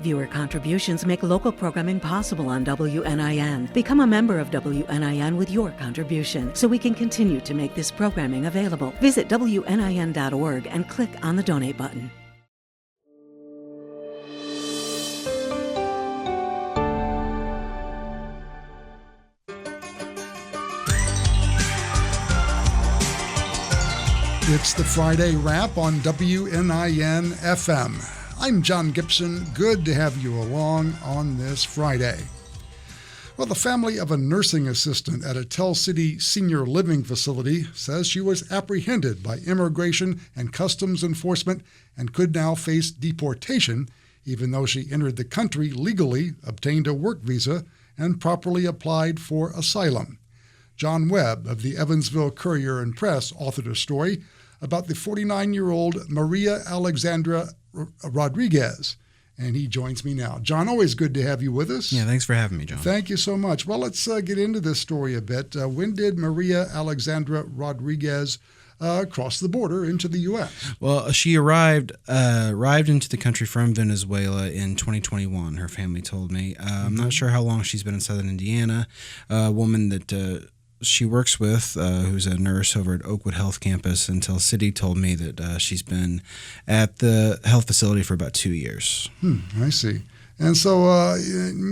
Viewer contributions make local programming possible on WNIN. Become a member of WNIN with your contribution so we can continue to make this programming available. Visit WNIN.org and click on the donate button. It's the Friday Wrap on WNIN FM. I'm John Gibson. Good to have you along on this Friday. Well, the family of a nursing assistant at a Tell City senior living facility says she was apprehended by Immigration and Customs Enforcement and could now face deportation, even though she entered the country legally, obtained a work visa, and properly applied for asylum. John Webb of the Evansville Courier and Press authored a story about the 49-year-old Maria Alexandra Rodriguez, and he joins me now. John, always good to have you with us. Yeah, thanks for having me, John. Thank you so much. Well, let's get into this story a bit. When did Maria Alexandra Rodriguez cross the border into the U.S.? Well, she arrived into the country from Venezuela in 2021, her family told me. I'm not sure how long she's been in southern Indiana. A woman that she works with, who's a nurse over at Oakwood Health Campus in Tell City, told me that she's been at the health facility for about 2 years. I see. And so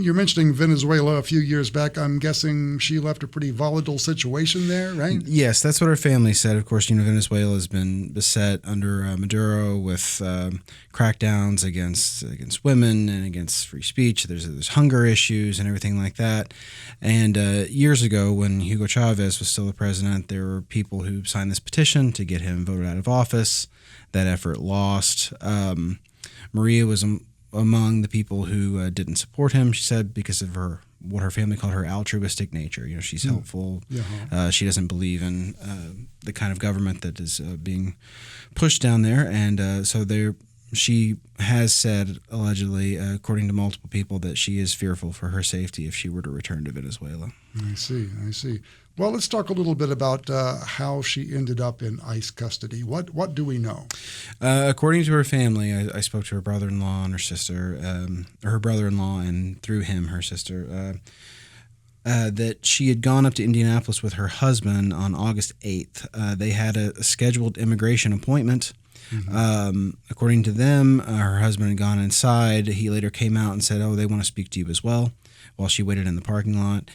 you're mentioning Venezuela a few years back. I'm guessing she left a pretty volatile situation there, right? Yes, that's what her family said. Of course, Venezuela has been beset under Maduro with crackdowns against women and against free speech. There's hunger issues and everything like that. And years ago, when Hugo Chavez was still the president, there were people who signed this petition to get him voted out of office. That effort lost. Maria was among the people who didn't support him, she said, because of what her family called her altruistic nature. She's helpful. She doesn't believe in the kind of government that is being pushed down there. And she has said, allegedly, according to multiple people, that she is fearful for her safety if she were to return to Venezuela. I see. Well, let's talk a little bit about how she ended up in ICE custody. What do we know? According to her family, I spoke to her brother-in-law and her sister, her brother-in-law, and through him, her sister, that she had gone up to Indianapolis with her husband on August 8th. They had a scheduled immigration appointment. According to them, her husband had gone inside. He later came out and said, they want to speak to you as well. While she waited in the parking lot,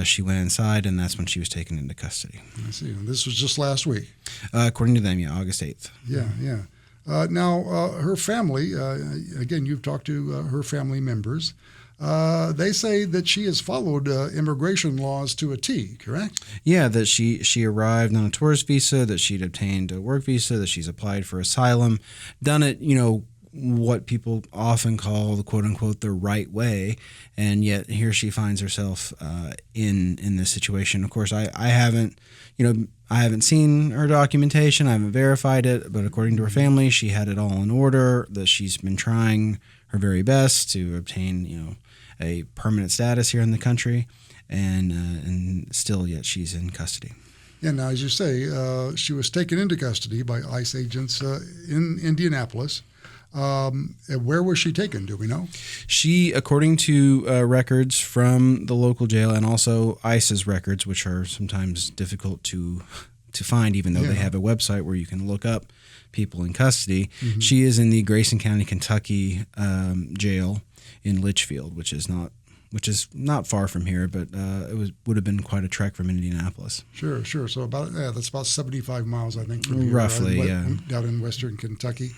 she went inside, and that's when she was taken into custody. I see. And this was just last week? According to them, August 8th. Yeah. Now, her family, again, you've talked to her family members. They say that she has followed immigration laws to a T, correct? Yeah, that she arrived on a tourist visa, that she'd obtained a work visa, that she's applied for asylum, done it, what people often call the quote-unquote the right way, and yet here she finds herself in this situation. Of course, I haven't seen her documentation, I haven't verified it, but according to her family, she had it all in order, that she's been trying her very best to obtain, a permanent status here in the country, and still yet she's in custody. Yeah, now, as you say, she was taken into custody by ICE agents in Indianapolis. Where was she taken? Do we know? She, according to records from the local jail and also ICE's records, which are sometimes difficult to find, even though they have a website where you can look up people in custody, she is in the Grayson County, Kentucky jail in Litchfield, which is not far from here, but would have been quite a trek from Indianapolis. Sure. So that's about 75 miles, I think, from here, roughly, down in western Kentucky.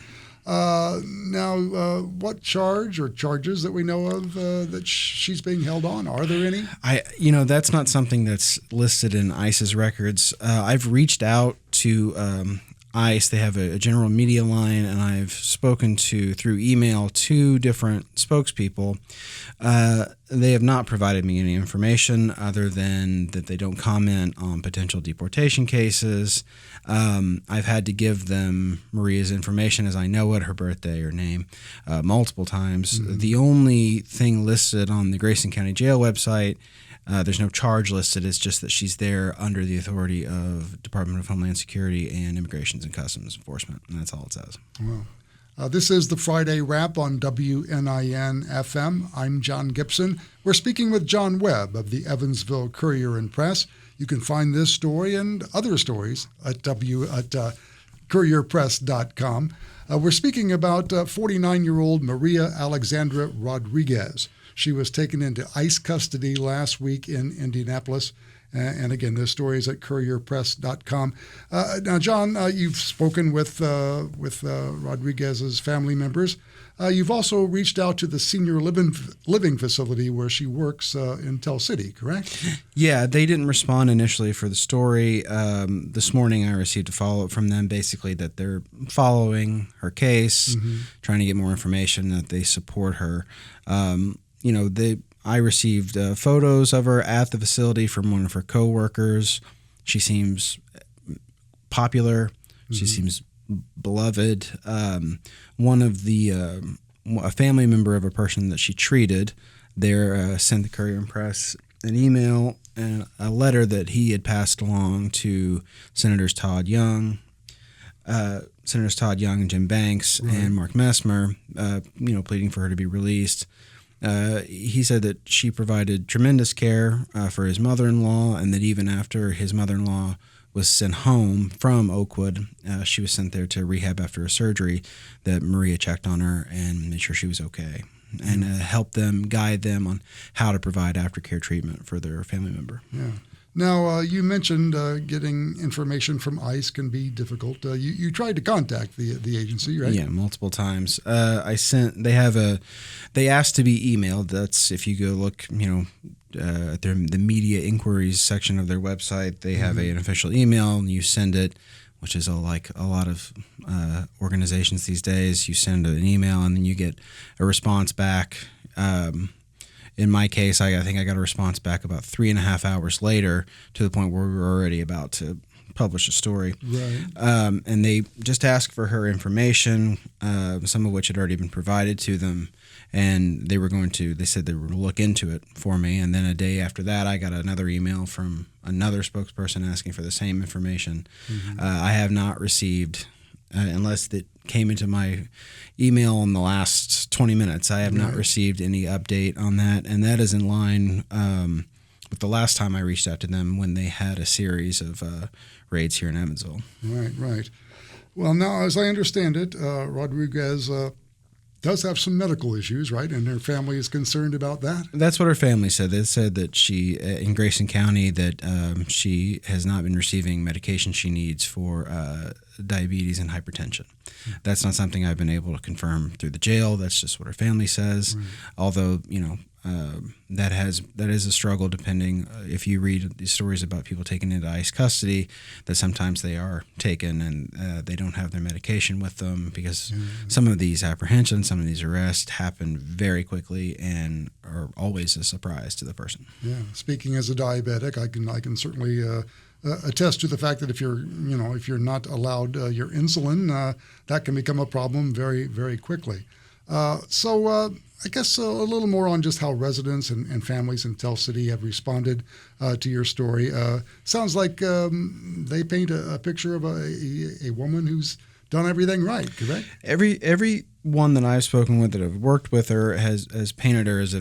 Now, what charge or charges that we know of that she's being held on? Are there any? That's not something that's listed in ICE's records. I've reached out to ICE. They have a general media line, and I've spoken through email, 2 different spokespeople. They have not provided me any information other than that they don't comment on potential deportation cases. I've had to give them Maria's information as I know it, her birthday, her name, multiple times. The only thing listed on the Grayson County Jail website, there's no charge listed. It's just that she's there under the authority of Department of Homeland Security and Immigration and Customs Enforcement, and that's all it says. Well, This is the Friday Wrap on WNIN FM. I'm John Gibson. We're speaking with John Webb of the Evansville Courier and Press. You can find this story and other stories at courierpress.com. We're speaking about 49-year-old Maria Alexandra Rodriguez. She was taken into ICE custody last week in Indianapolis. And again, this story is at courierpress.com. Now, John, you've spoken with Rodriguez's family members. You've also reached out to the senior living facility where she works in Tell City, correct? Yeah, they didn't respond initially for the story. This morning I received a follow-up from them, basically that they're following her case, trying to get more information, that they support her. I received photos of her at the facility from one of her coworkers. She seems popular. She seems beloved. One of a family member of a person that she treated there sent the Courier and Press an email and a letter that he had passed along to Senators Todd Young and Jim Banks and Mark Messmer, pleading for her to be released. He said that she provided tremendous care for his mother-in-law, and that even after his mother-in-law was sent home from Oakwood, she was sent there to rehab after a surgery, that Maria checked on her and made sure she was okay, and helped them, guide them on how to provide aftercare treatment for their family member. Yeah. Now, you mentioned getting information from ICE can be difficult. You tried to contact the agency, right? Yeah, multiple times. They asked to be emailed. That's, if you go look, at the media inquiries section of their website, they have an official email, and you send it, which is like a lot of organizations these days. You send an email, and then you get a response back. In my case, I think I got a response back about 3.5 hours later, to the point where we were already about to publish a story. Right. And they just asked for her information, some of which had already been provided to them. And they said they were going to look into it for me. And then a day after that, I got another email from another spokesperson asking for the same information. I have not received, unless it came into my email in the last 20 minutes, I have not received any update on that. And that is in line with the last time I reached out to them, when they had a series of raids here in Evansville. Right. Well, now, as I understand it, Rodriguez does have some medical issues, right? And her family is concerned about that? That's what her family said. They said that she, in Grayson County, that she has not been receiving medication she needs for diabetes and hypertension. That's not something I've been able to confirm through the jail. That's just what her family says. Right. Although, that is a struggle, depending if you read these stories about people taken into ICE custody, that sometimes they are taken and they don't have their medication with them, because some of these apprehensions, some of these arrests happen very quickly and are always a surprise to the person. Yeah. Speaking as a diabetic, I can certainly attest to the fact that if you're not allowed your insulin, that can become a problem very, very quickly. So I guess a little more on just how residents and families in Tell City have responded to your story. Sounds like they paint a picture of a woman who's done everything right, correct? Every one that I've spoken with that have worked with her has painted her as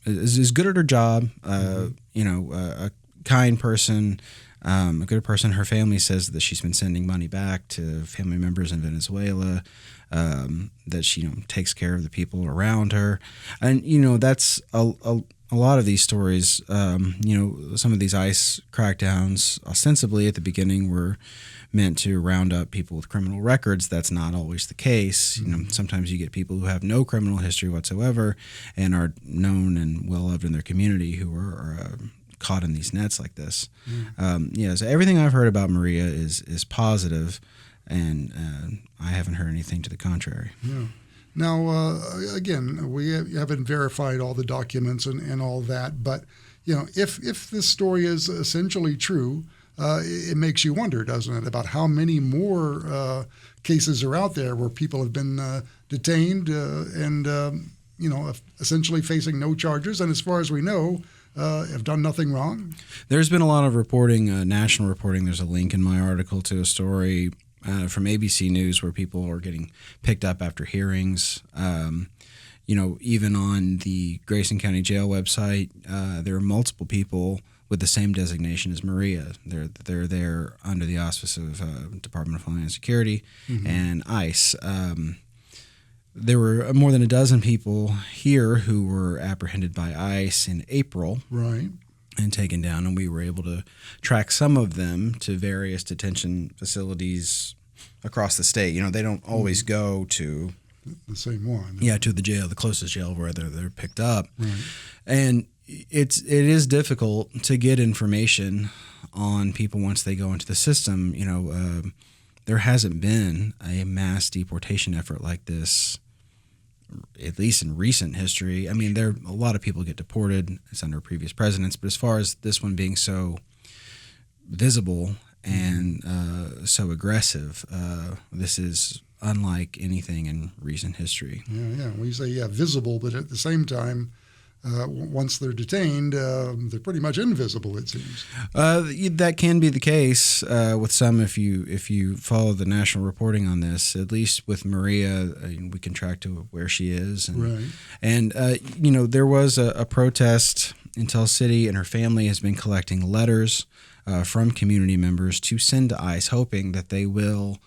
is good at her job, a kind person, a good person. Her family says that she's been sending money back to family members in Venezuela, that she takes care of the people around her. And, that's a lot of these stories. Some of these ICE crackdowns ostensibly at the beginning were meant to round up people with criminal records. That's not always the case. Sometimes you get people who have no criminal history whatsoever and are known and well-loved in their community, who are caught in these nets like this. So everything I've heard about Maria is positive, and I haven't heard anything to the contrary. Yeah. Now, again, we haven't verified all the documents and all that, but if this story is essentially true, it makes you wonder, doesn't it, about how many more cases are out there where people have been detained and essentially facing no charges, and as far as we know, have done nothing wrong. There's been a lot of reporting, national reporting. There's a link in my article to a story from ABC News where people are getting picked up after hearings. Even on the Grayson County Jail website, there are multiple people with the same designation as Maria. They're there under the auspice of Department of Homeland Security and ICE. There were more than a dozen people here who were apprehended by ICE in April. Right. And taken down, and we were able to track some of them to various detention facilities across the state. They don't always go to the same one. Yeah, to the jail, the closest jail where they're picked up. Right. And it is difficult to get information on people once they go into the system. There hasn't been a mass deportation effort like this, at least in recent history. I mean, a lot of people get deported. It's under previous presidents, but as far as this one being so visible and so aggressive, this is unlike anything in recent history. Yeah. Well, you say, visible, but at the same time, once they're detained, they're pretty much invisible, it seems. That can be the case with some if you follow the national reporting on this. At least with Maria, we can track to where she is. Right. And there was a protest in Tell City, and her family has been collecting letters from community members to send to ICE, hoping that they will,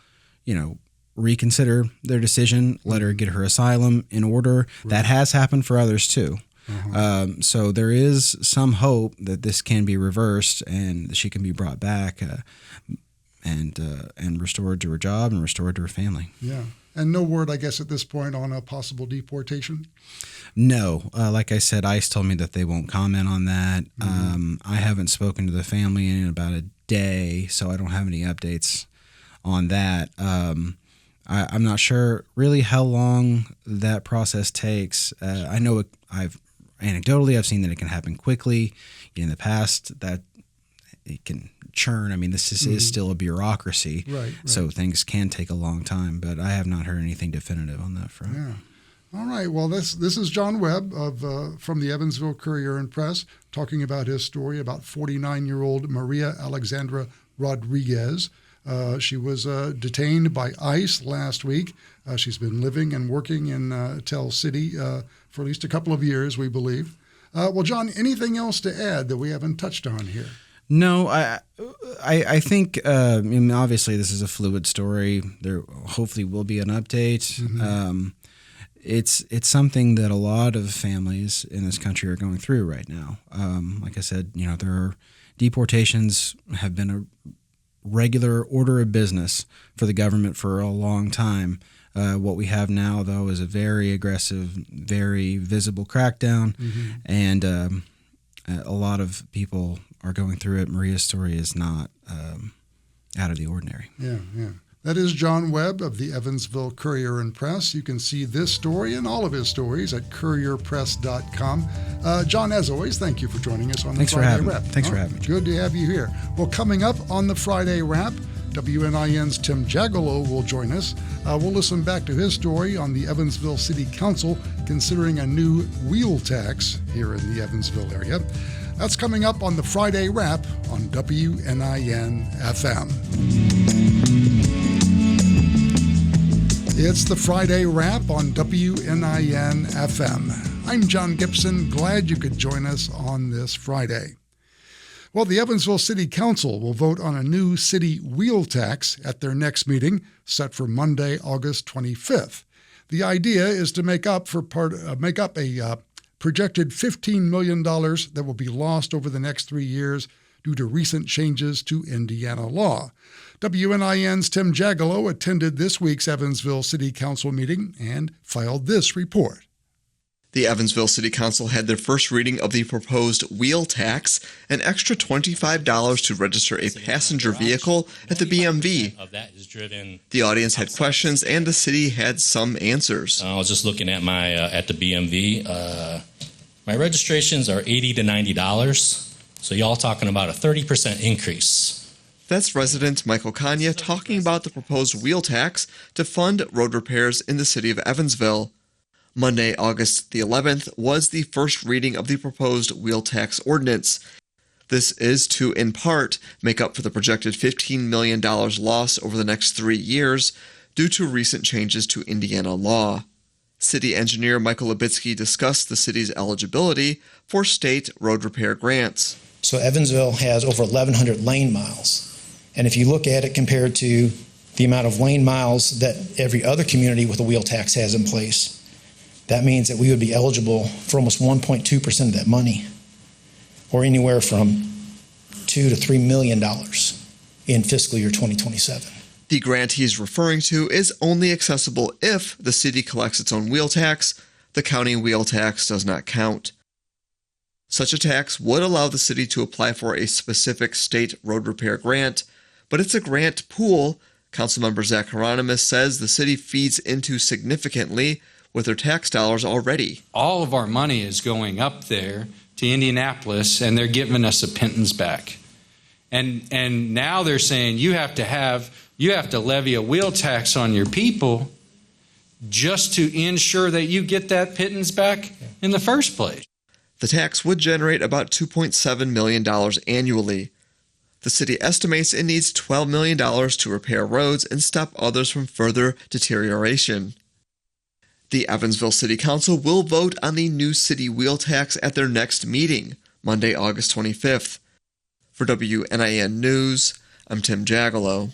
reconsider their decision, let her get her asylum in order. Right. That has happened for others too. So there is some hope that this can be reversed and she can be brought back and restored to her job and restored to her family. Yeah. And no word, I guess, at this point on a possible deportation? No. Like I said, ICE told me that they won't comment on that. I haven't spoken to the family in about a day, so I don't have any updates on that. I'm not sure really how long that process takes. I know Anecdotally, I've seen that it can happen quickly. In the past, that it can churn. I mean, this is still a bureaucracy, right. So things can take a long time. But I have not heard anything definitive on that front. Yeah. All right. Well, this is John Webb from the Evansville Courier and Press talking about his story about 49-year-old Maria Alexandra Rodriguez. She was detained by ICE last week. She's been living and working in Tell City for at least a couple of years, we believe. Well, John, anything else to add that we haven't touched on here? No, I think obviously this is a fluid story. There hopefully will be an update. It's something that a lot of families in this country are going through right now. Like I said, there are deportations have been a regular order of business for the government for a long time. What we have now, though, is a very aggressive, very visible crackdown, and a lot of people are going through it. Maria's story is not out of the ordinary. Yeah. That is John Webb of the Evansville Courier and Press. You can see this story and all of his stories at courierpress.com. John, as always, thank you for joining us on the Friday Wrap. Thanks for having me. Good to have you here. Well, coming up on the Friday Wrap, WNIN's Tim Jagalow will join us. We'll listen back to his story on the Evansville City Council considering a new wheel tax here in the Evansville area. That's coming up on the Friday Wrap on WNIN FM. It's the Friday Wrap on WNIN FM. I'm John Gibson. Glad you could join us on this Friday. Well, the Evansville City Council will vote on a new city wheel tax at their next meeting, set for Monday, August 25th. The idea is to make up a projected $15 million that will be lost over the next 3 years due to recent changes to Indiana law. WNIN's Tim Jagalow attended this week's Evansville City Council meeting and filed this report. The Evansville City Council had their first reading of the proposed wheel tax, an extra $25 to register a passenger vehicle at the BMV. The audience had questions and the city had some answers. I was just looking at my at the BMV. My registrations are $80 to $90, so y'all talking about a 30% increase. That's resident Michael Kanya talking about the proposed wheel tax to fund road repairs in the city of Evansville. Monday, August the 11th, was the first reading of the proposed wheel tax ordinance. This is to, in part, make up for the projected $15 million loss over the next 3 years due to recent changes to Indiana law. City engineer Michael Libitsky discussed the city's eligibility for state road repair grants. So Evansville has over 1,100 lane miles. And if you look at it compared to the amount of lane miles that every other community with a wheel tax has in place, that means that we would be eligible for almost 1.2% of that money, or anywhere from $2 to $3 million in fiscal year 2027. The grant he's referring to is only accessible if the city collects its own wheel tax. The county wheel tax does not count. Such a tax would allow the city to apply for a specific state road repair grant, but it's a grant pool. Councilmember Zach Hieronymus says the city feeds into significantly with their tax dollars already. All of our money is going up there to Indianapolis, and they're giving us a pittance back. And now they're saying you have to levy a wheel tax on your people just to ensure that you get that pittance back in the first place. The tax would generate about $2.7 million annually. The city estimates it needs $12 million to repair roads and stop others from further deterioration. The Evansville City Council will vote on the new city wheel tax at their next meeting, Monday, August 25th. For WNIN News, I'm Tim Jagalo.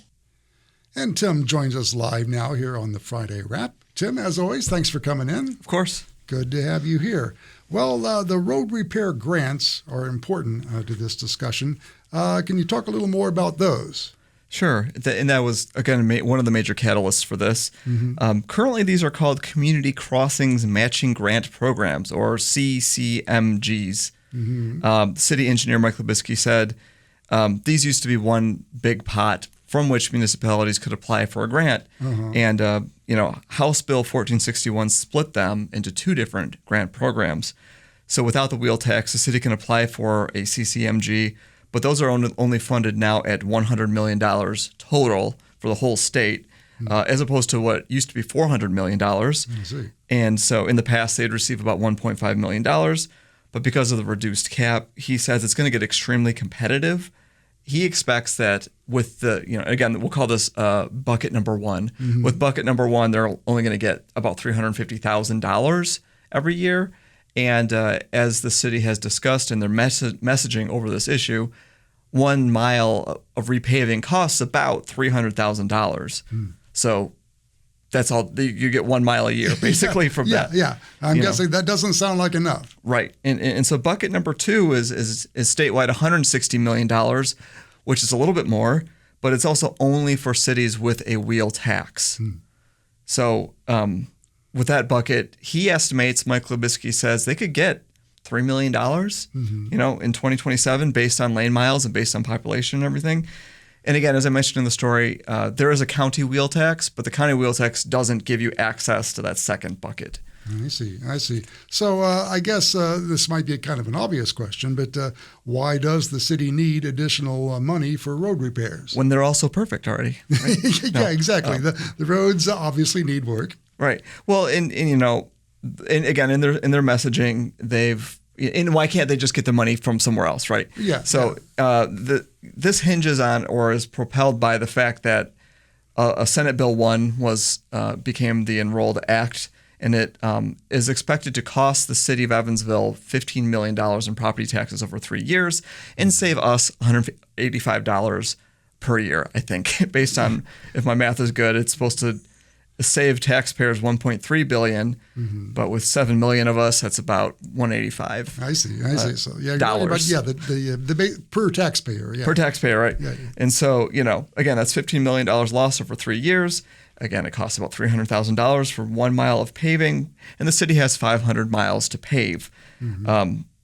And Tim joins us live now here on the Friday Wrap. Tim, as always, thanks for coming in. Of course. Good to have you here. Well, the road repair grants are important to this discussion. Can you talk a little more about those? Sure. And that was, again, one of the major catalysts for this. Mm-hmm. Currently, these are called Community Crossings Matching Grant Programs, or CCMGs. Mm-hmm. City engineer Mike Libitsky said these used to be one big pot from which municipalities could apply for a grant. Uh-huh. And, House Bill 1461 split them into two different grant programs. So without the wheel tax, the city can apply for a CCMG, but those are only funded now at $100 million total for the whole state, as opposed to what used to be $400 million. And so in the past, they'd receive about $1.5 million. But because of the reduced cap, he says it's going to get extremely competitive. He expects that with the, again, we'll call this bucket number one. Mm-hmm. With bucket number one, they're only going to get about $350,000 every year. And as the city has discussed in their messaging over this issue, 1 mile of repaving costs about $300,000. So that's all you get 1 mile a year, basically, from that. Yeah. I'm guessing that doesn't sound like enough. Right. And so bucket number two is statewide $160 million, which is a little bit more, but it's also only for cities with a wheel tax. So with that bucket, he estimates, Mike Libitsky says, they could get $3 million, in 2027 based on lane miles and based on population and everything. And again, as I mentioned in the story, there is a county wheel tax, but the county wheel tax doesn't give you access to that second bucket. I see. So I guess this might be kind of an obvious question, but why does the city need additional money for road repairs? When they're all so perfect already. Right? Yeah, exactly. The roads obviously need work. Right. Well, and again, in their messaging, and why can't they just get the money from somewhere else, right? Yeah. So this hinges on, or is propelled by, the fact that a Senate Bill 1 became the enrolled act, and it is expected to cost the city of Evansville $15 million in property taxes over 3 years and save us $185 per year, I think. Based on, if my math is good, it's supposed to save taxpayers $1.3 billion, but with 7 million of us, that's about $185. I see. So dollars. The per taxpayer. Yeah. Per taxpayer, right? Yeah. And so again, that's $15 million lost over 3 years. Again, it costs about $300,000 for 1 mile of paving, and the city has 500 miles to pave.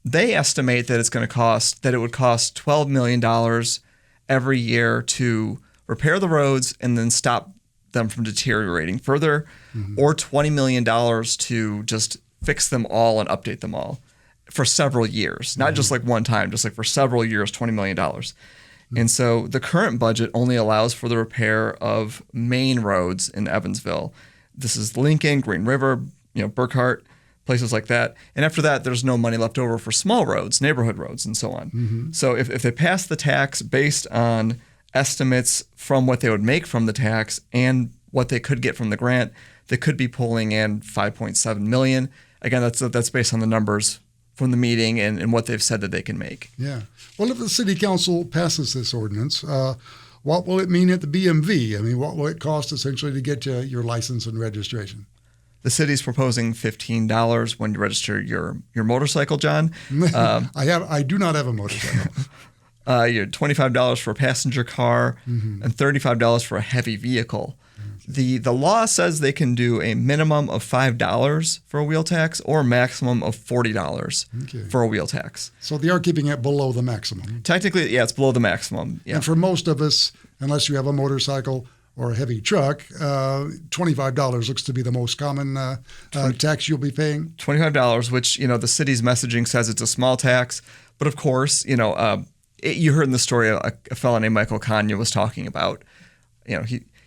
They estimate that it would cost $12 million every year to repair the roads and then stop them from deteriorating further, or $20 million to just fix them all and update them all for several years, not just like one time, just like for several years, $20 million. And so the current budget only allows for the repair of main roads in Evansville. This is Lincoln, Green River, Burkhart, places like that. And after that, there's no money left over for small roads, neighborhood roads, and so on. So if they pass the tax based on estimates from what they would make from the tax and what they could get from the grant, they could be pulling in $5.7 million. Again, that's based on the numbers from the meeting and what they've said that they can make. Yeah. Well, if the city council passes this ordinance, what will it mean at the BMV? I mean, what will it cost essentially to get your license and registration? The city's proposing $15 when you register your motorcycle, John. I do not have a motorcycle. You're $25 for a passenger car and $35 for a heavy vehicle. The law says they can do a minimum of $5 for a wheel tax or a maximum of $40 for a wheel tax. So they are keeping it below the maximum. Technically, yeah, it's below the maximum. Yeah. And for most of us, unless you have a motorcycle or a heavy truck, $25 looks to be the most common tax you'll be paying. $25, which, the city's messaging says it's a small tax. But of course, you heard in the story a fellow named Michael Kanye was talking about,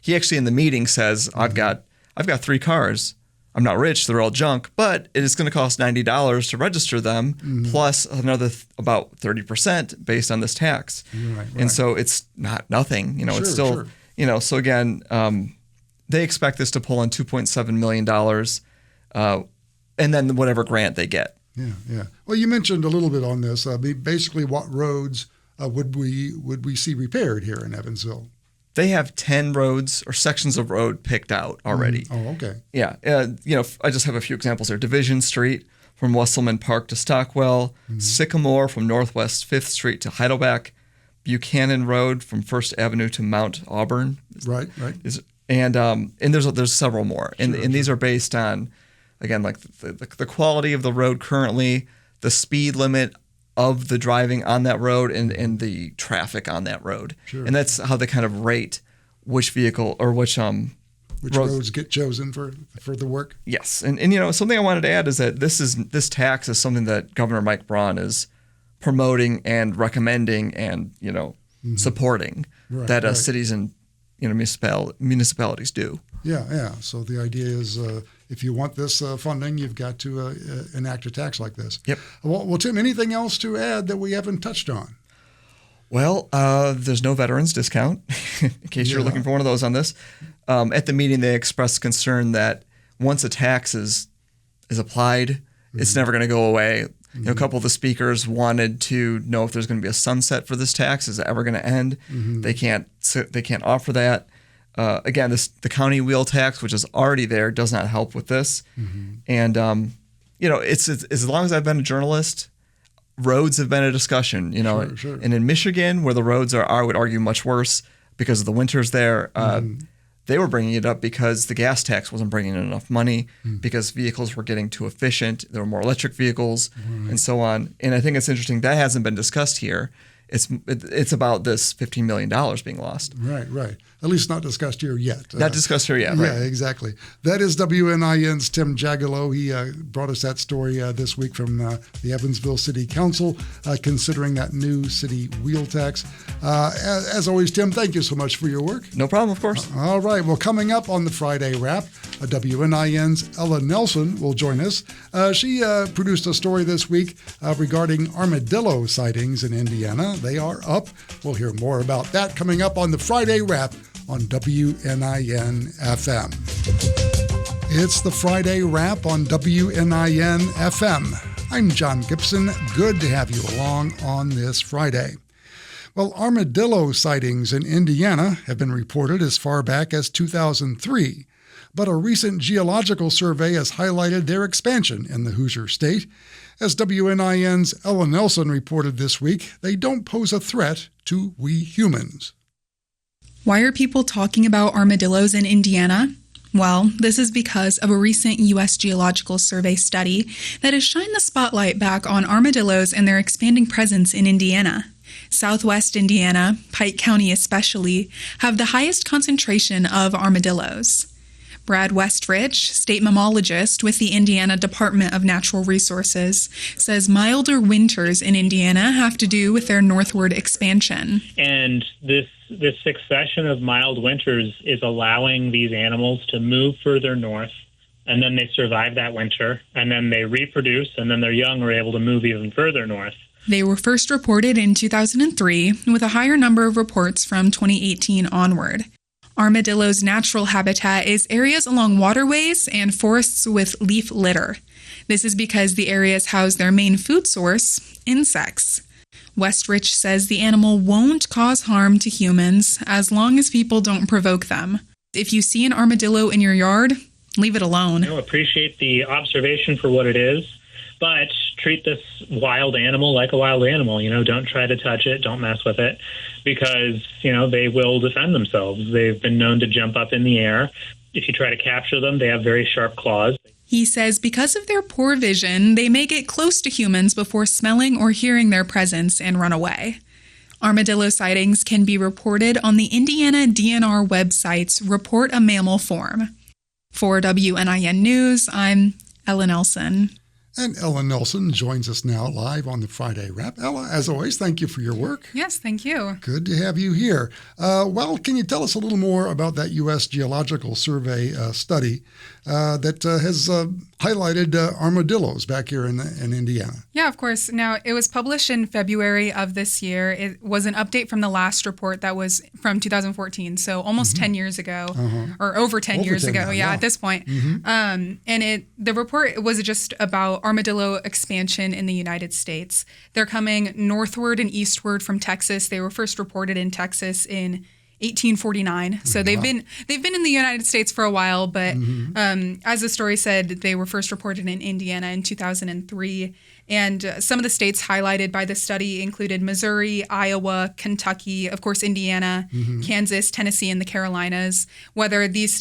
he actually in the meeting says, I've got 3 cars. I'm not rich. They're all junk, but it is going to cost $90 to register them, plus another about 30% based on this tax. Right. And so it's not nothing. It's still, so again, they expect this to pull in $2.7 million and then whatever grant they get. Yeah. Well, you mentioned a little bit on this. Basically, what roads would we see repaired here in Evansville? They have 10 roads or sections of road picked out already. Oh, okay. Yeah. I just have a few examples there. Division Street from Wesselman Park to Stockwell, Sycamore from Northwest 5th Street to Heidelbach, Buchanan Road from First Avenue to Mount Auburn. Right. And there's several more. And these are based on, again, like the quality of the road currently, the speed limit of the driving on that road and the traffic on that road. Sure. And that's how they kind of rate which vehicle or which roads get chosen for the work. Yes. And something I wanted to add is that this tax is something that Governor Mike Braun is promoting and recommending and supporting that cities and municipalities do. Yeah. So the idea is if you want this funding, you've got to enact a tax like this. Yep. Well, Tim, anything else to add that we haven't touched on? Well, there's no veterans discount, in case you're looking for one of those on this. At the meeting, they expressed concern that once a tax is applied, it's never going to go away. A couple of the speakers wanted to know if there's going to be a sunset for this tax. Is it ever going to end? They can't offer that. Again, the county wheel tax, which is already there, does not help with this. And it's as long as I've been a journalist, roads have been a discussion. Sure. And in Michigan, where the roads are, I would argue, much worse because of the winters there. They were bringing it up because the gas tax wasn't bringing in enough money because vehicles were getting too efficient. There were more electric vehicles and so on. And I think it's interesting that hasn't been discussed here. It's about this $15 million being lost. Right. At least not discussed here yet. Not discussed here yet, right. Yeah, exactly. That is WNIN's Tim Jagelow. He brought us that story this week from the Evansville City Council, considering that new city wheel tax. As always, Tim, thank you so much for your work. No problem, of course. All right. Well, coming up on the Friday Wrap, WNIN's Ella Nelson will join us. She produced a story this week regarding armadillo sightings in Indiana. They are up. We'll hear more about that coming up on the Friday Wrap on WNIN FM. It's the Friday Wrap on WNIN FM. I'm John Gibson. Good to have you along on this Friday. Well, armadillo sightings in Indiana have been reported as far back as 2003, but a recent geological survey has highlighted their expansion in the Hoosier State. As WNIN's Ella Nelson reported this week, they don't pose a threat to we humans. Why are people talking about armadillos in Indiana? Well, this is because of a recent U.S. Geological Survey study that has shined the spotlight back on armadillos and their expanding presence in Indiana. Southwest Indiana, Pike County especially, have the highest concentration of armadillos. Brad Westridge, state mammologist with the Indiana Department of Natural Resources, says milder winters in Indiana have to do with their northward expansion. And this succession of mild winters is allowing these animals to move further north, and then they survive that winter, and then they reproduce, and then their young are able to move even further north. They were first reported in 2003, with a higher number of reports from 2018 onward. Armadillos' natural habitat is areas along waterways and forests with leaf litter. This is because the areas house their main food source, insects. Westrich says the animal won't cause harm to humans as long as people don't provoke them. If you see an armadillo in your yard, leave it alone. Appreciate the observation for what it is, but treat this wild animal like a wild animal. Don't try to touch it, don't mess with it, because, they will defend themselves. They've been known to jump up in the air. If you try to capture them, they have very sharp claws. He says because of their poor vision, they may get close to humans before smelling or hearing their presence and run away. Armadillo sightings can be reported on the Indiana DNR website's Report a Mammal form. For WNIN News, I'm Ella Nelson. And Ella Nelson joins us now live on the Friday Wrap. Ella, as always, thank you for your work. Yes, thank you. Good to have you here. Can you tell us a little more about that U.S. Geological Survey study that has highlighted armadillos back here in Indiana? Yeah, of course. Now, it was published in February of this year. It was an update from the last report that was from 2014, so almost 10 years ago, or over 10 years ago, at this point. And the report was just about armadillo expansion in the United States. They're coming northward and eastward from Texas. They were first reported in Texas in 1849. So they've been in the United States for a while, but as the story said, they were first reported in Indiana in 2003. And some of the states highlighted by the study included Missouri, Iowa, Kentucky, of course, Indiana, Kansas, Tennessee, and the Carolinas. Some of these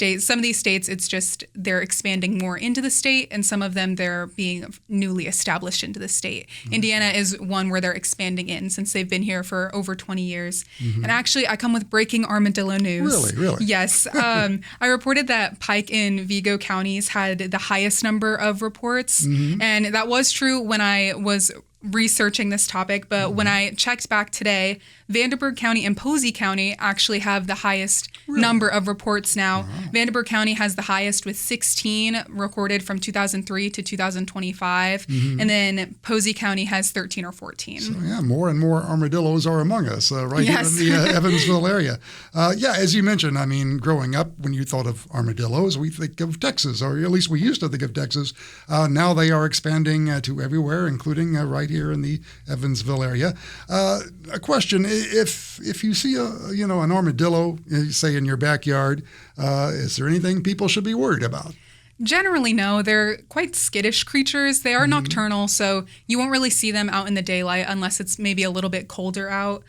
states, it's just they're expanding more into the state, and some of them they're being newly established into the state. Indiana is one where they're expanding in since they've been here for over 20 years. And actually, I come with breaking armadillo news. Really? Yes. I reported that Pike and Vigo counties had the highest number of reports, and that was true when I was researching this topic, but when I checked back today, Vanderburgh County and Posey County actually have the highest number of reports now. Vanderburgh County has the highest with 16 recorded from 2003 to 2025, and then Posey County has 13 or 14. So more and more armadillos are among us here in the Evansville area. As you mentioned, growing up, when you thought of armadillos, we think of Texas, or at least we used to think of Texas. Now they are expanding to everywhere, including right here in the Evansville area. A question: if you see an armadillo, say in your backyard, is there anything people should be worried about? Generally, no. They're quite skittish creatures. They are nocturnal, so you won't really see them out in the daylight unless it's maybe a little bit colder out.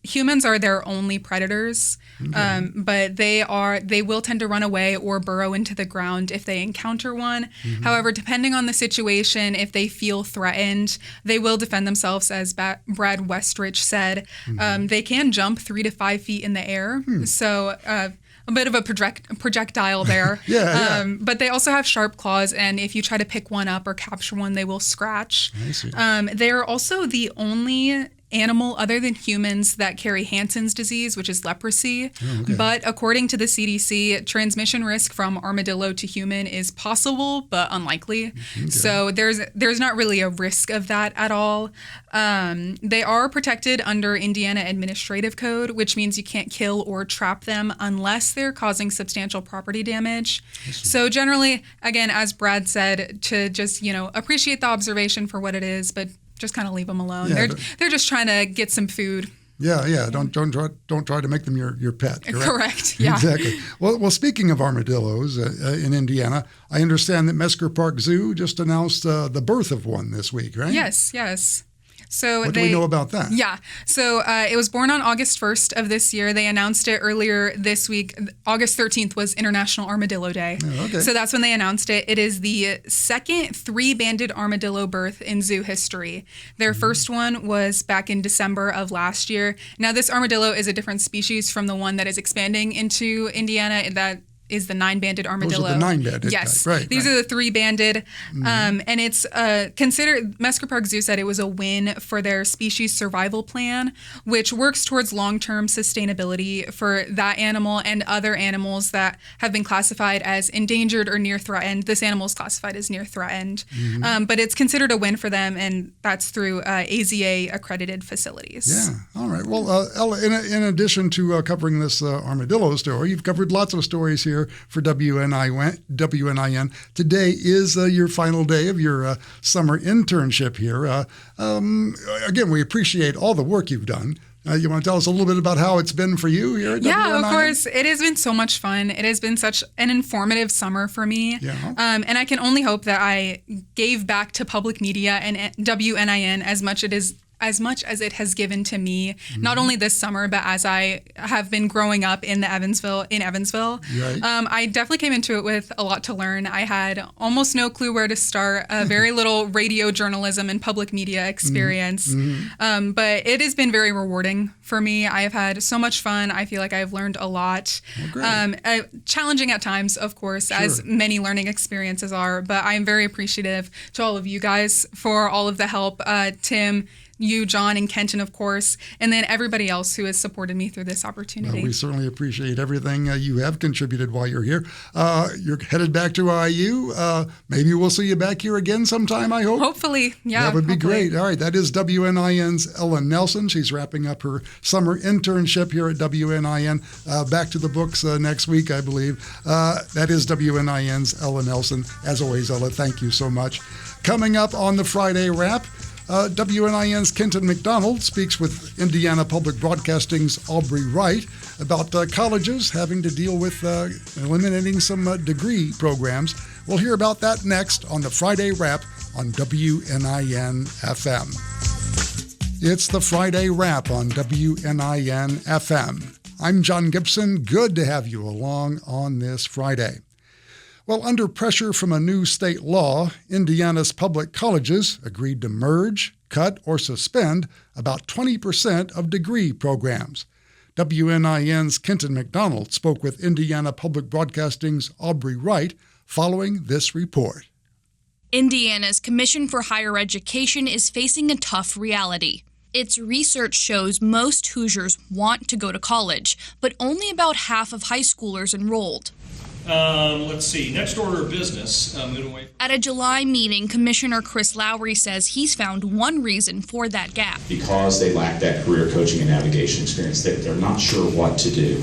Humans are their only predators, but they will tend to run away or burrow into the ground if they encounter one. However, depending on the situation, if they feel threatened, they will defend themselves, as Brad Westrich said. They can jump 3 to 5 feet in the air, so a bit of a projectile there. But they also have sharp claws, and if you try to pick one up or capture one, they will scratch. I see. They are also the only animal other than humans that carry Hansen's disease, which is leprosy. But according to the CDC, transmission risk from armadillo to human is possible but unlikely. So there's not really a risk of that at all. They are protected under Indiana Administrative Code, which means you can't kill or trap them unless they're causing substantial property damage. So generally, again, as Brad said, to just appreciate the observation for what it is, but just kind of leave them alone. They're just trying to get some food. Don't try to make them your pet. Correct. Yeah. Exactly. Well, speaking of armadillos in Indiana, I understand that Mesker Park Zoo just announced the birth of one this week, right? Yes. So what do we know about that? Yeah. So it was born on August 1st of this year. They announced it earlier this week. August 13th was International Armadillo Day. So that's when they announced it. It is the second 3-banded armadillo birth in zoo history. Their first one was back in December of last year. Now, this armadillo is a different species from the one that is expanding into Indiana. That is the 9-banded armadillo. Those are the 9-banded yes. type. Right. These are the 3-banded. And it's considered, Mesker Park Zoo said it was a win for their species survival plan, which works towards long-term sustainability for that animal and other animals that have been classified as endangered or near threatened. This animal is classified as near threatened. But it's considered a win for them, and that's through AZA accredited facilities. Yeah. All right. Well, Ella, in addition to covering this armadillo story, you've covered lots of stories here for WNIN. Today is your final day of your summer internship here. Again, we appreciate all the work you've done. You want to tell us a little bit about how it's been for you here at WNIN? Yeah, of course. It has been so much fun. It has been such an informative summer for me. Yeah. And I can only hope that I gave back to public media and WNIN as much as it has given to me, not only this summer, but as I have been growing up in Evansville. Right. I definitely came into it with a lot to learn. I had almost no clue where to start, very little radio journalism and public media experience. But it has been very rewarding for me. I have had so much fun. I feel like I've learned a lot. Challenging at times, of course, as many learning experiences are, but I am very appreciative to all of you guys for all of the help. Tim, you, John, and Kenton, of course, and then everybody else who has supported me through this opportunity. Well, we certainly appreciate everything you have contributed while you're here. You're headed back to IU. Maybe we'll see you back here again sometime, I hope. Hopefully, yeah. That would be great. All right, that is WNIN's Ellen Nelson. She's wrapping up her summer internship here at WNIN. Back to the books next week, I believe. That is WNIN's Ellen Nelson. As always, Ella, thank you so much. Coming up on the Friday Wrap, WNIN's Kenton McDonald speaks with Indiana Public Broadcasting's Aubrey Wright about colleges having to deal with eliminating some degree programs. We'll hear about that next on the Friday Wrap on WNIN FM. It's the Friday Wrap on WNIN FM. I'm John Gibson. Good to have you along on this Friday. Well, under pressure from a new state law, Indiana's public colleges agreed to merge, cut, or suspend about 20% of degree programs. WNIN's Kenton McDonald spoke with Indiana Public Broadcasting's Aubrey Wright following this report. Indiana's Commission for Higher Education is facing a tough reality. Its research shows most Hoosiers want to go to college, but only about half of high schoolers enrolled. Let's see. Next order of business. At a July meeting, Commissioner Chris Lowry says he's found one reason for that gap. Because they lack that career coaching and navigation experience, they're not sure what to do.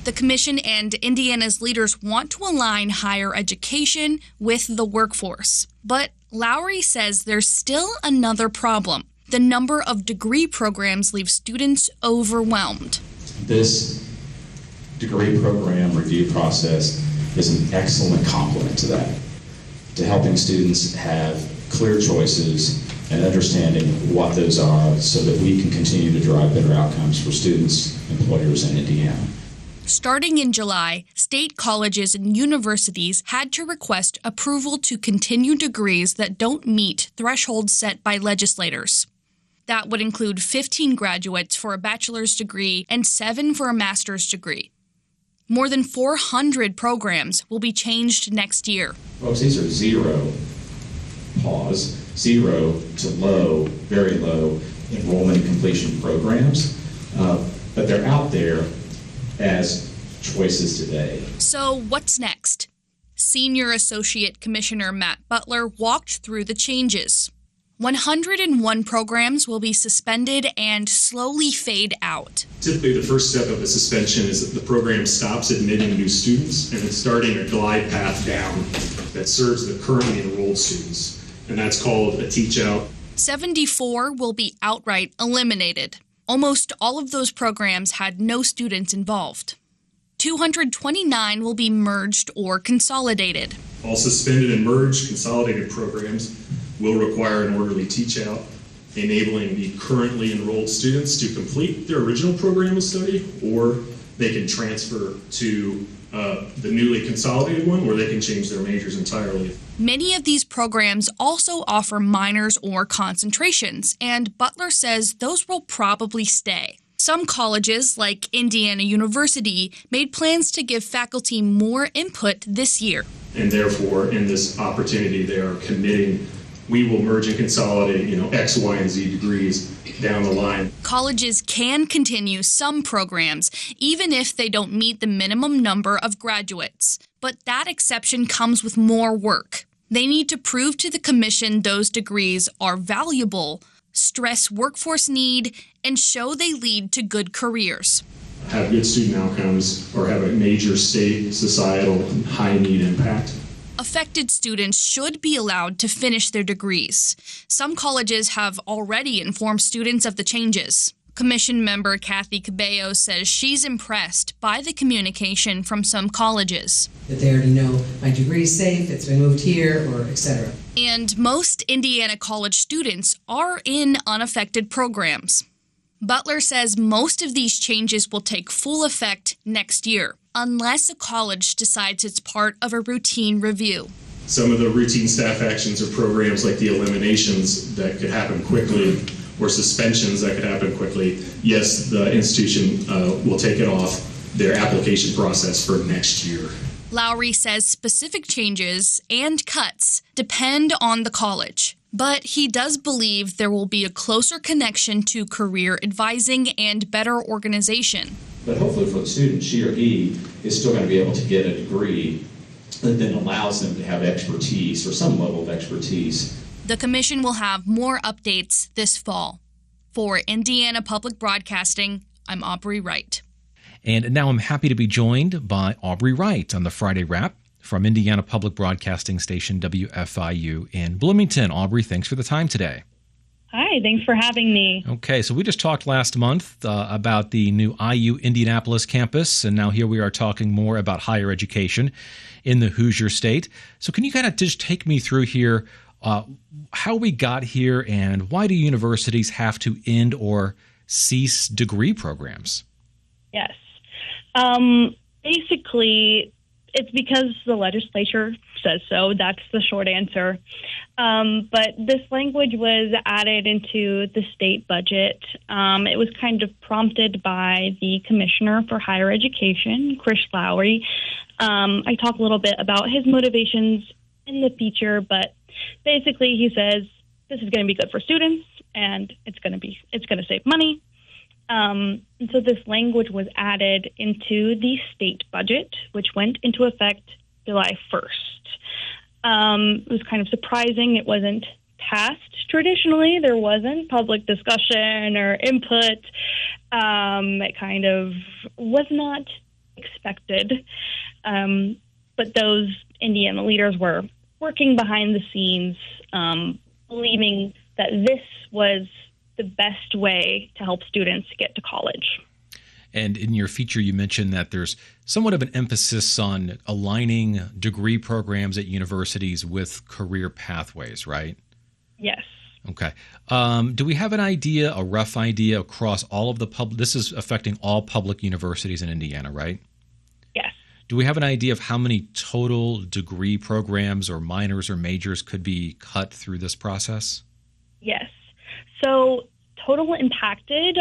The commission and Indiana's leaders want to align higher education with the workforce. But Lowry says there's still another problem. The number of degree programs leaves students overwhelmed. This degree program review process is an excellent complement to that, to helping students have clear choices and understanding what those are so that we can continue to drive better outcomes for students, employers, and Indiana. Starting in July, state colleges and universities had to request approval to continue degrees that don't meet thresholds set by legislators. That would include 15 graduates for a bachelor's degree and 7 for a master's degree. More than 400 programs will be changed next year. Folks, these are zero to low, very low enrollment and completion programs, but they're out there as choices today. So what's next? Senior Associate Commissioner Matt Butler walked through the changes. 101 programs will be suspended and slowly fade out. Typically, the first step of a suspension is that the program stops admitting new students and it's starting a glide path down that serves the currently enrolled students, and that's called a teach out. 74 will be outright eliminated. Almost all of those programs had no students involved. 229 will be merged or consolidated. All suspended and merged consolidated programs will require an orderly teach-out, enabling the currently enrolled students to complete their original program of study, or they can transfer to the newly consolidated one, or they can change their majors entirely. Many of these programs also offer minors or concentrations, and Butler says those will probably stay. Some colleges, like Indiana University, made plans to give faculty more input this year. And therefore, in this opportunity, they are committing, we will merge and consolidate, X, Y, and Z degrees down the line. Colleges can continue some programs, even if they don't meet the minimum number of graduates. But that exception comes with more work. They need to prove to the commission those degrees are valuable, stress workforce need, and show they lead to good careers. Have good student outcomes or have a major state, societal, and high-need impact. Affected students should be allowed to finish their degrees. Some colleges have already informed students of the changes. Commission member Kathy Cabello says she's impressed by the communication from some colleges. That they already know my degree is safe, it's been moved here, or etc. And most Indiana college students are in unaffected programs. Butler says most of these changes will take full effect next year, unless a college decides it's part of a routine review. Some of the routine staff actions or programs like the eliminations that could happen quickly or suspensions that could happen quickly, yes, the institution will take it off their application process for next year. Lowry says specific changes and cuts depend on the college, but he does believe there will be a closer connection to career advising and better organization. But hopefully for the student, she or he is still going to be able to get a degree that then allows them to have expertise or some level of expertise. The commission will have more updates this fall. For Indiana Public Broadcasting, I'm Aubrey Wright. And now I'm happy to be joined by Aubrey Wright on the Friday Wrap from Indiana Public Broadcasting Station WFIU in Bloomington. Aubrey, thanks for the time today. Hi, thanks for having me. Okay, so we just talked last month about the new IU Indianapolis campus, and now here we are talking more about higher education in the Hoosier State. So can you kind of just take me through here how we got here and why do universities have to end or cease degree programs? Yes. Basically, it's because the legislature says so. That's the short answer. But this language was added into the state budget. It was kind of prompted by the Commissioner for Higher Education, Chris Lowry. I talk a little bit about his motivations in the feature, but basically he says this is going to be good for students and it's going to save money. And so this language was added into the state budget, which went into effect July 1st. It was kind of surprising it wasn't passed. Traditionally, there wasn't public discussion or input. It kind of was not expected. But those Indiana leaders were working behind the scenes, believing that this was the best way to help students get to college. And in your feature, you mentioned that there's somewhat of an emphasis on aligning degree programs at universities with career pathways, right? Yes. Okay. Do we have an idea, a rough idea across all of the this is affecting all public universities in Indiana, right? Yes. Do we have an idea of how many total degree programs or minors or majors could be cut through this process? Yes. So total impacted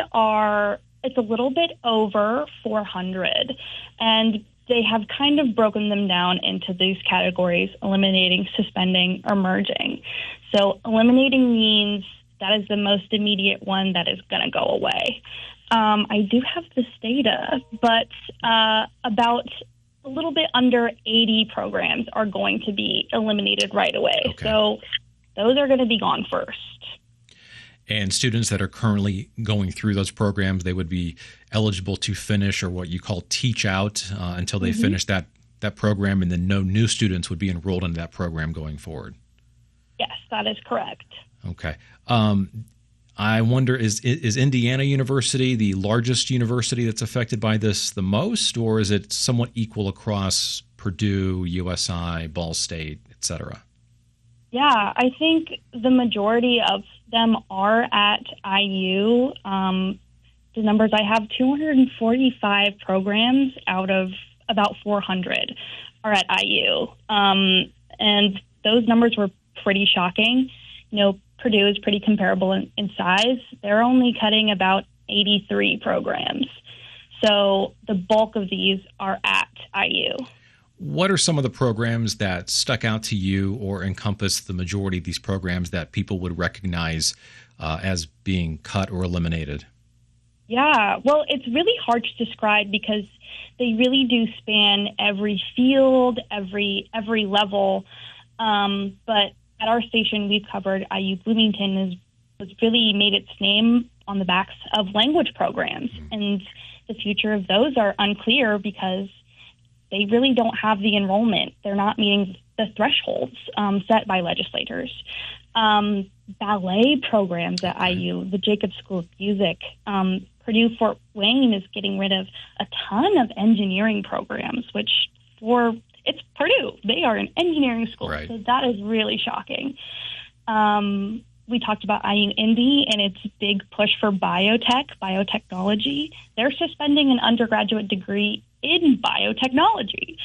it's a little bit over 400, and they have kind of broken them down into these categories: eliminating, suspending, or merging. So eliminating means that is the most immediate one that is going to go away. I do have this data, but about a little bit under 80 programs are going to be eliminated right away. Okay. So those are going to be gone first. And students that are currently going through those programs, they would be eligible to finish or what you call teach out until they finish that program, and then no new students would be enrolled in that program going forward. Yes, that is correct. Okay. I wonder, is Indiana University the largest university that's affected by this the most, or is it somewhat equal across Purdue, USI, Ball State, et cetera? Yeah, I think the majority of them are at IU. The numbers I have, 245 programs out of about 400 are at IU. And those numbers were pretty shocking. Purdue is pretty comparable in size. They're only cutting about 83 programs. So the bulk of these are at IU. What are some of the programs that stuck out to you or encompass the majority of these programs that people would recognize as being cut or eliminated? Yeah, well, it's really hard to describe because they really do span every field, every level. But at our station, we've covered IU Bloomington has really made its name on the backs of language programs. And the future of those are unclear because they really don't have the enrollment. They're not meeting the thresholds set by legislators. Ballet programs at IU, the Jacobs School of Music, Purdue Fort Wayne is getting rid of a ton of engineering programs, which it's Purdue. They are an engineering school, right. So that is really shocking. We talked about IU Indy and its big push for biotechnology. They're suspending an undergraduate degree in biotechnology.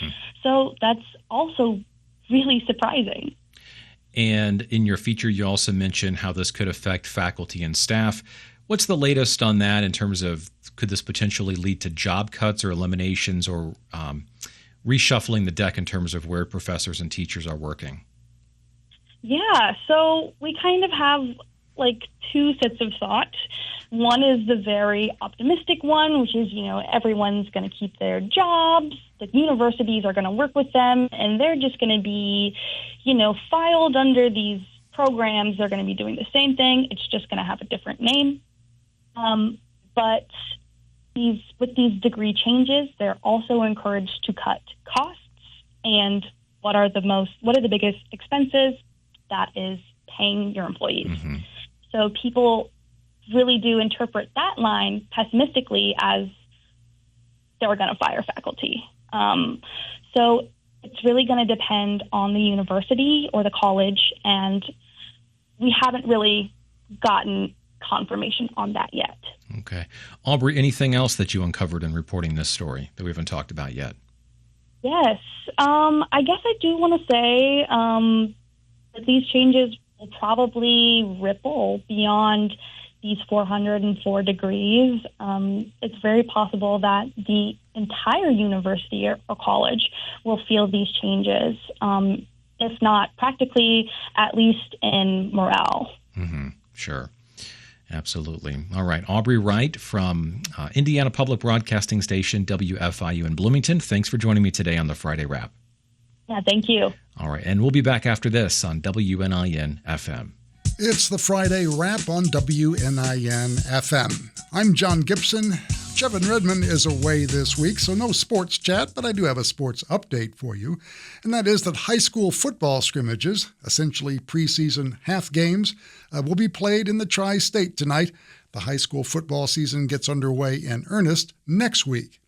So that's also really surprising. And in your feature, you also mentioned how this could affect faculty and staff. What's the latest on that in terms of could this potentially lead to job cuts or eliminations or reshuffling the deck in terms of where professors and teachers are working? Yeah, so we kind of have like two sets of thought. One is the very optimistic one, which is, everyone's going to keep their jobs. The universities are going to work with them, and they're just going to be, filed under these programs. They're going to be doing the same thing. It's just going to have a different name. But with these degree changes, they're also encouraged to cut costs. And what are the biggest expenses? That is paying your employees. Mm-hmm. So people really do interpret that line pessimistically as they're going to fire faculty. So it's really going to depend on the university or the college, and we haven't really gotten confirmation on that yet. Okay. Aubrey, anything else that you uncovered in reporting this story that we haven't talked about yet? Yes. I guess I do want to say that these changes will probably ripple beyond these 404 degrees. It's very possible that the entire university or college will feel these changes, if not practically, at least in morale. Mm-hmm. Sure. Absolutely. All right. Aubrey Wright from Indiana Public Broadcasting Station, WFIU in Bloomington. Thanks for joining me today on the Friday Wrap. Yeah, thank you. All right. And we'll be back after this on WNIN FM. It's the Friday Wrap on WNIN FM. I'm John Gibson. Jevin Redmond is away this week, so no sports chat, but I do have a sports update for you. And that is that high school football scrimmages, essentially preseason half games, will be played in the Tri-State tonight. The high school football season gets underway in earnest next week.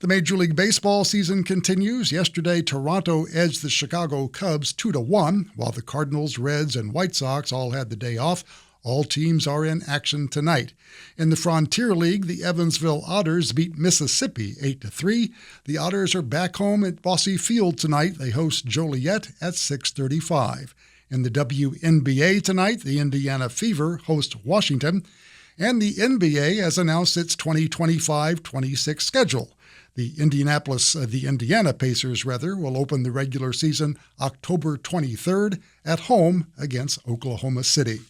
The Major League Baseball season continues. Yesterday, Toronto edged the Chicago Cubs 2-1, while the Cardinals, Reds, and White Sox all had the day off. All teams are in action tonight. In the Frontier League, the Evansville Otters beat Mississippi 8-3. The Otters are back home at Bosse Field tonight. They host Joliet at 6:35. In the WNBA tonight, the Indiana Fever host Washington. And the NBA has announced its 2025-26 schedule. The Indiana Pacers, will open the regular season October 23rd at home against Oklahoma City.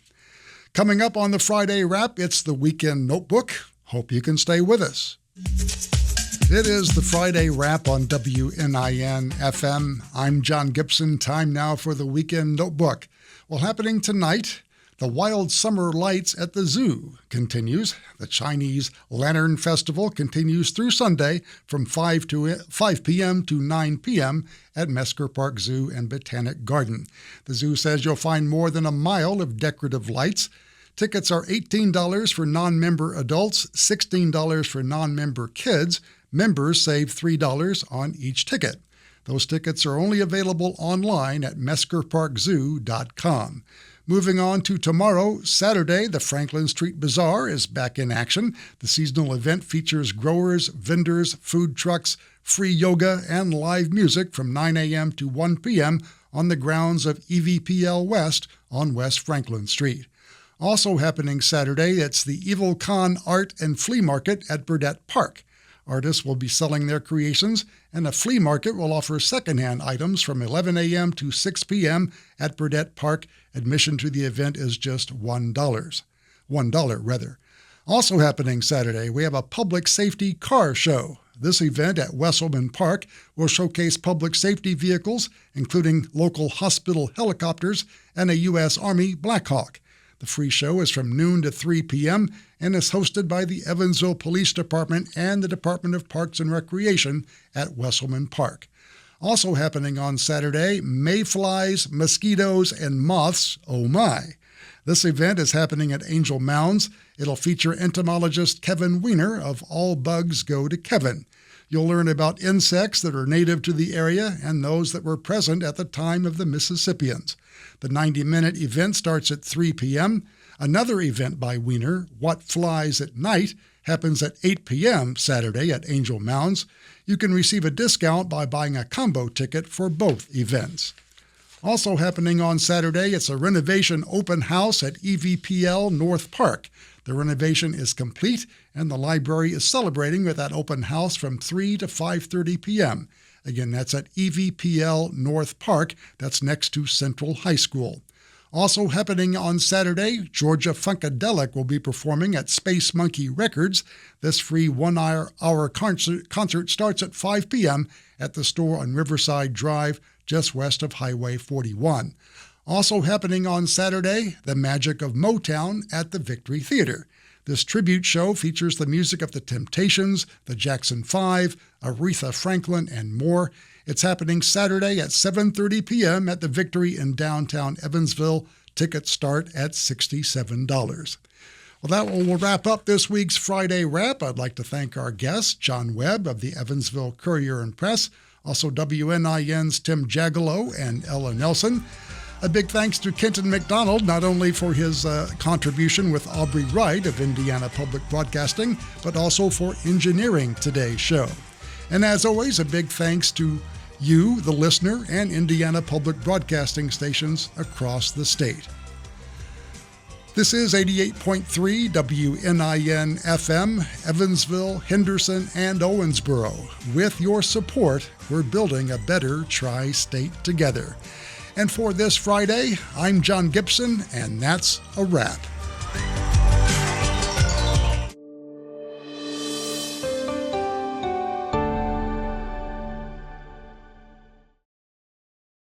Coming up on the Friday Wrap, it's the Weekend Notebook. Hope you can stay with us. It is the Friday Wrap on WNIN FM. I'm John Gibson. Time now for the Weekend Notebook. Well, happening tonight, the Wild Summer Lights at the Zoo continues. The Chinese Lantern Festival continues through Sunday from 5 p.m. to 9 p.m. at Mesker Park Zoo and Botanic Garden. The zoo says you'll find more than a mile of decorative lights. Tickets are $18 for non-member adults, $16 for non-member kids. Members save $3 on each ticket. Those tickets are only available online at meskerparkzoo.com. Moving on to tomorrow, Saturday, the Franklin Street Bazaar is back in action. The seasonal event features growers, vendors, food trucks, free yoga, and live music from 9 a.m. to 1 p.m. on the grounds of EVPL West on West Franklin Street. Also happening Saturday, it's the Evil Con Art and Flea Market at Burdett Park. Artists will be selling their creations, and a flea market will offer secondhand items from 11 a.m. to 6 p.m. at Burdett Park. Admission to the event is just $1. Also happening Saturday, we have a public safety car show. This event at Wesselman Park will showcase public safety vehicles, including local hospital helicopters and a U.S. Army Black Hawk. The free show is from noon to 3 p.m. and is hosted by the Evansville Police Department and the Department of Parks and Recreation at Wesselman Park. Also happening on Saturday, mayflies, mosquitoes, and moths, oh my. This event is happening at Angel Mounds. It'll feature entomologist Kevin Weiner of All Bugs Go to Kevin. You'll learn about insects that are native to the area and those that were present at the time of the Mississippians. The 90-minute event starts at 3 p.m. Another event by Weiner, What Flies at Night, happens at 8 p.m. Saturday at Angel Mounds. You can receive a discount by buying a combo ticket for both events. Also happening on Saturday, it's a renovation open house at EVPL North Park. The renovation is complete, and the library is celebrating with that open house from 3 to 5:30 p.m. Again, that's at EVPL North Park. That's next to Central High School. Also happening on Saturday, Georgia Funkadelic will be performing at Space Monkey Records. This free one-hour concert starts at 5 p.m. at the store on Riverside Drive, just west of Highway 41. Also happening on Saturday, The Magic of Motown at the Victory Theater. This tribute show features the music of the Temptations, the Jackson 5, Aretha Franklin, and more. It's happening Saturday at 7:30 p.m. at the Victory in downtown Evansville. Tickets start at $67. Well, that will wrap up this week's Friday Wrap. I'd like to thank our guests, John Webb of the Evansville Courier and Press, also WNIN's Tim Jagalow and Ella Nelson. A big thanks to Kenton McDonald, not only for his contribution with Aubrey Wright of Indiana Public Broadcasting, but also for engineering today's show. And as always, a big thanks to you, the listener, and Indiana Public Broadcasting stations across the state. This is 88.3 WNIN FM, Evansville, Henderson, and Owensboro. With your support, we're building a better tri-state together. And for this Friday, I'm John Gibson, and that's a wrap.